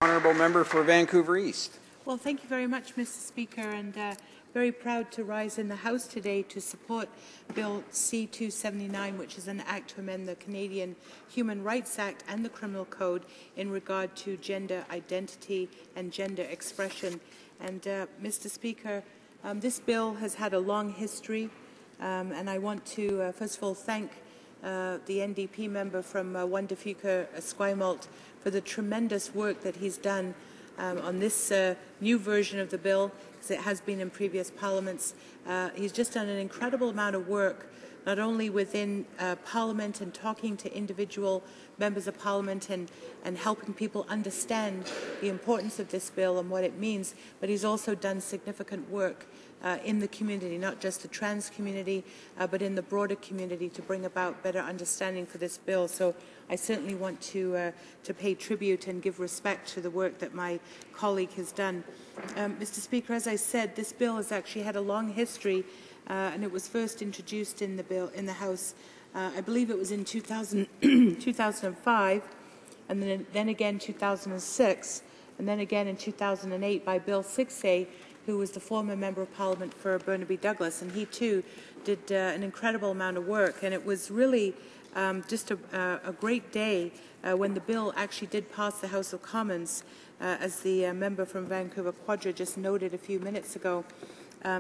Honourable Member for Vancouver East. Well, thank you very much, Mr. Speaker, and very proud to rise in the House today to support Bill C-279, which is an act to amend the Canadian Human Rights Act and the Criminal Code in regard to gender identity and gender expression. And Mr. Speaker, this bill has had a long history, and I want to first of all thank the NDP member from Wundafuka Esquimalt for the tremendous work that he's done on this new version of the bill, because it has been in previous parliaments. He's just done an incredible amount of work, not only within Parliament and talking to individual members of Parliament and helping people understand the importance of this bill and what it means, but he's also done significant work in the community, not just the trans community, but in the broader community, to bring about better understanding for this bill. So I certainly want to pay tribute and give respect to the work that my colleague has done. Mr. Speaker, as I said, this bill has actually had a long history, and it was first introduced in the House, I believe it was in 2005, and then again 2006, and then again in 2008 by Bill 6A, who was the former Member of Parliament for Burnaby Douglas, and he too did an incredible amount of work. And it was really just a great day when the bill actually did pass the House of Commons, as the member from Vancouver Quadra just noted a few minutes ago.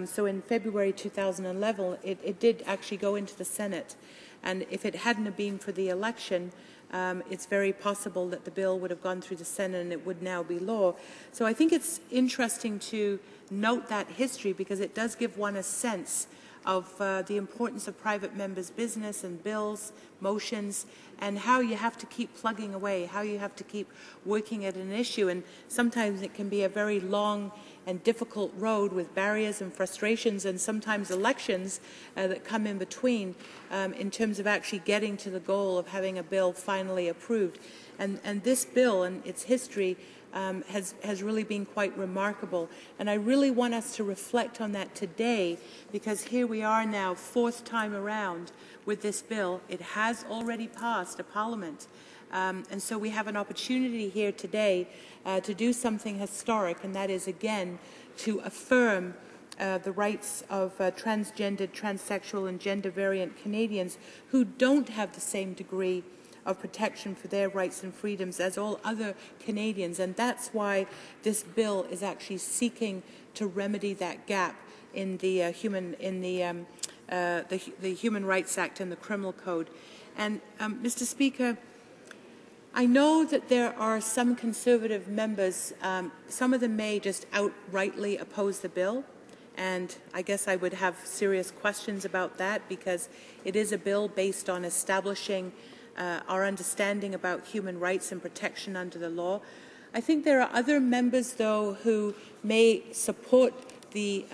So in February 2011, it did actually go into the Senate, and if it hadn't have been for the election, it's very possible that the bill would have gone through the Senate and it would now be law. So I think it's interesting to note that history, because it does give one a sense of the importance of private members' business and bills, motions, and how you have to keep plugging away, how you have to keep working at an issue. And sometimes it can be a very long and difficult road with barriers and frustrations, and sometimes elections that come in between, in terms of actually getting to the goal of having a bill finally approved. And this bill and its history has really been quite remarkable. And I really want us to reflect on that today, because here we are now, fourth time around with this bill. It has already passed a Parliament. And so we have an opportunity here today to do something historic, and that is, again, to affirm the rights of transgendered, transsexual and gender variant Canadians who don't have the same degree of protection for their rights and freedoms as all other Canadians. And that's why this bill is actually seeking to remedy that gap in the Human Rights Act and the Criminal Code. And Mr. Speaker, I know that there are some Conservative members, some of them may just outrightly oppose the bill, and I guess I would have serious questions about that, because it is a bill based on establishing our understanding about human rights and protection under the law. I think there are other members, though, who may support the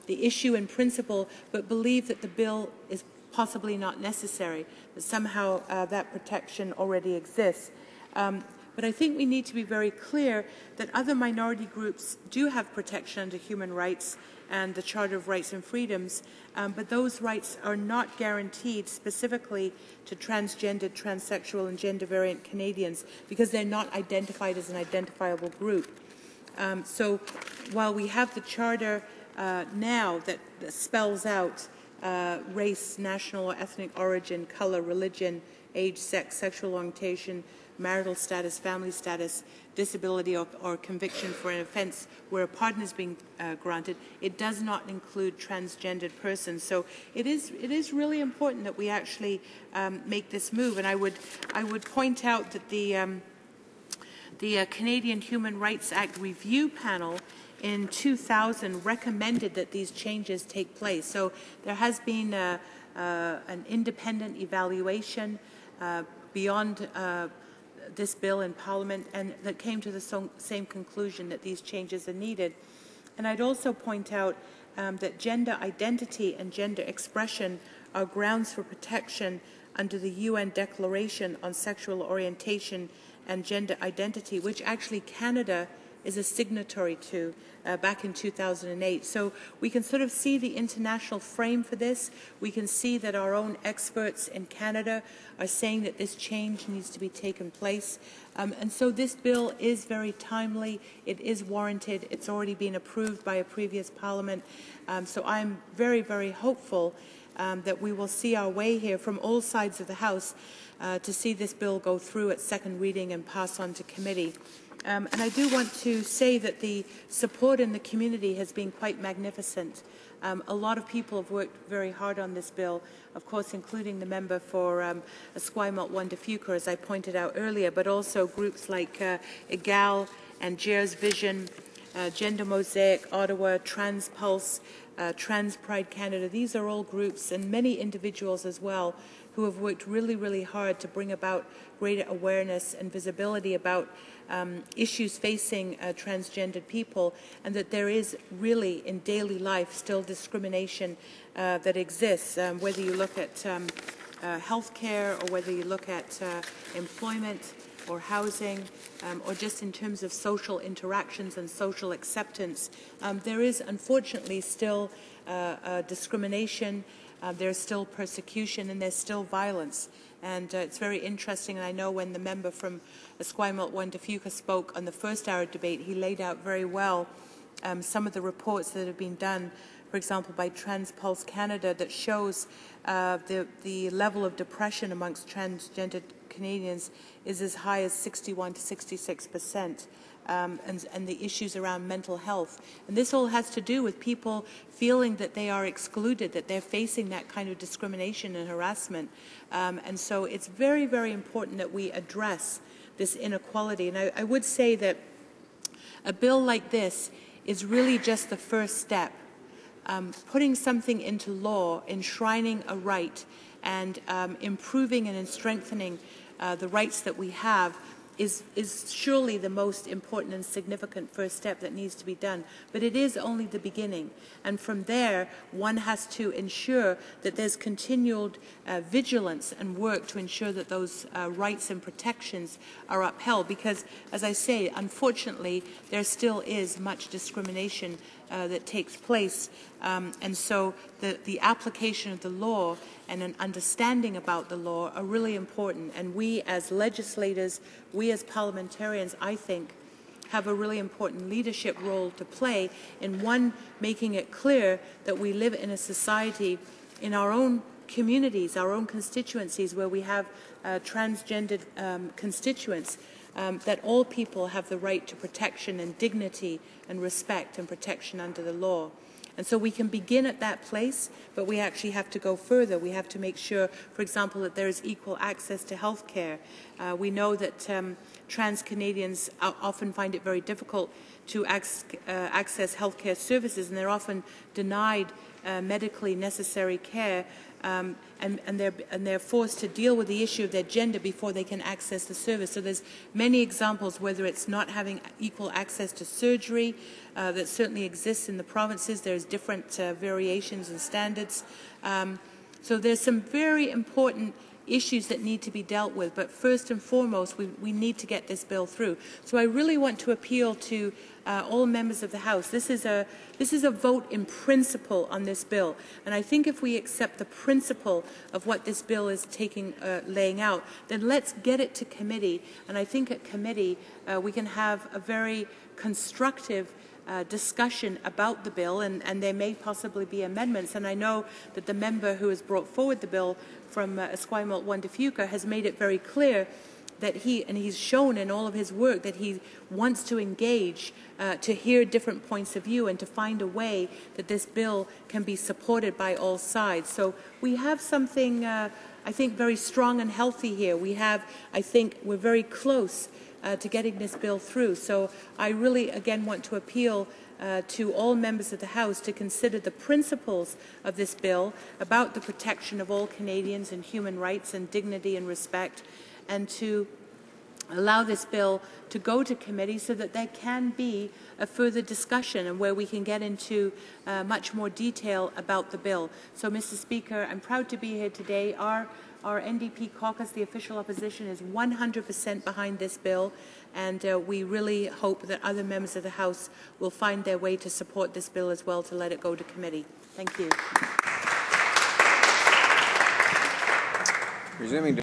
issue in principle, but believe that the bill is possibly not necessary, that somehow that protection already exists. But I think we need to be very clear that other minority groups do have protection under human rights and the Charter of Rights and Freedoms, but those rights are not guaranteed specifically to transgendered, transsexual and gender variant Canadians, because they're not identified as an identifiable group. So while we have the Charter now that spells out race, national or ethnic origin, colour, religion, age, sex, sexual orientation, marital status, family status, disability or conviction for an offence where a pardon is being granted, it does not include transgendered persons. So it is really important that we actually make this move. And I would point out that the Canadian Human Rights Act Review Panel in 2000 recommended that these changes take place. So there has been an independent evaluation beyond this bill in Parliament, and that came to the same conclusion that these changes are needed. And I'd also point out that gender identity and gender expression are grounds for protection under the UN Declaration on Sexual Orientation and Gender Identity, which actually Canada is a signatory to back in 2008. So we can sort of see the international frame for this. We can see that our own experts in Canada are saying that this change needs to be taken place. And so this bill is very timely. It is warranted. It's already been approved by a previous parliament. So I'm very, very hopeful that we will see our way here from all sides of the House to see this bill go through at second reading and pass on to committee. And I do want to say that the support in the community has been quite magnificent. A lot of people have worked very hard on this bill, of course, including the member for Esquimalt 1 Fuca, as I pointed out earlier, but also groups like EGAL and Jare's Vision, Gender Mosaic, Ottawa, Trans Pulse, Trans Pride Canada. These are all groups and many individuals as well who have worked really, really hard to bring about greater awareness and visibility about issues facing transgendered people, and that there is really in daily life still discrimination that exists, whether you look at health care or whether you look at employment or housing, or just in terms of social interactions and social acceptance. There is unfortunately still discrimination, there's still persecution, and there's still violence. And it's very interesting, and I know when the member from Esquimalt 1 Fuca spoke on the first hour debate, he laid out very well some of the reports that have been done, for example, by Trans Pulse Canada, that shows the level of depression amongst transgendered Canadians is as high as 61 to 66%. And the issues around mental health. And this all has to do with people feeling that they are excluded, that they're facing that kind of discrimination and harassment. And so it's very, very important that we address this inequality. And I would say that a bill like this is really just the first step. Putting something into law, enshrining a right, and improving and strengthening the rights that we have is surely the most important and significant first step that needs to be done. But it is only the beginning. And from there, one has to ensure that there's continued vigilance and work to ensure that those rights and protections are upheld. Because, as I say, unfortunately, there still is much discrimination that takes place. And so the application of the law and an understanding about the law are really important. And we as legislators, we as parliamentarians, I think, have a really important leadership role to play in, one, making it clear that we live in a society in our own communities, our own constituencies, where we have transgendered constituents, that all people have the right to protection and dignity and respect and protection under the law. And so we can begin at that place, but we actually have to go further. We have to make sure, for example, that there is equal access to health care. We know that trans Canadians often find it very difficult to access health care services, and they're often denied medically necessary care, and they're forced to deal with the issue of their gender before they can access the service. So there's many examples, whether it's not having equal access to surgery, that certainly exists in the provinces. There's different variations and standards. So there's some very important issues that need to be dealt with, but first and foremost, we need to get this bill through. So I really want to appeal to all members of the House. This is a vote in principle on this bill, and I think if we accept the principle of what this bill is laying out, then let's get it to committee. And I think at committee we can have a very constructive discussion about the bill, and there may possibly be amendments. And I know that the member who has brought forward the bill from Esquimalt 1 Fuca has made it very clear that he's shown in all of his work that he wants to engage, to hear different points of view, and to find a way that this bill can be supported by all sides. So we have something, I think, very strong and healthy here. I think we're very close to getting this bill through. So I really, again, want to appeal to all members of the House to consider the principles of this bill about the protection of all Canadians and human rights and dignity and respect, and to allow this bill to go to committee so that there can be a further discussion and where we can get into much more detail about the bill. So, Mr. Speaker, I'm proud to be here today. Our NDP caucus, the official opposition, is 100% behind this bill, and we really hope that other members of the House will find their way to support this bill as well, to let it go to committee. Thank you. Resuming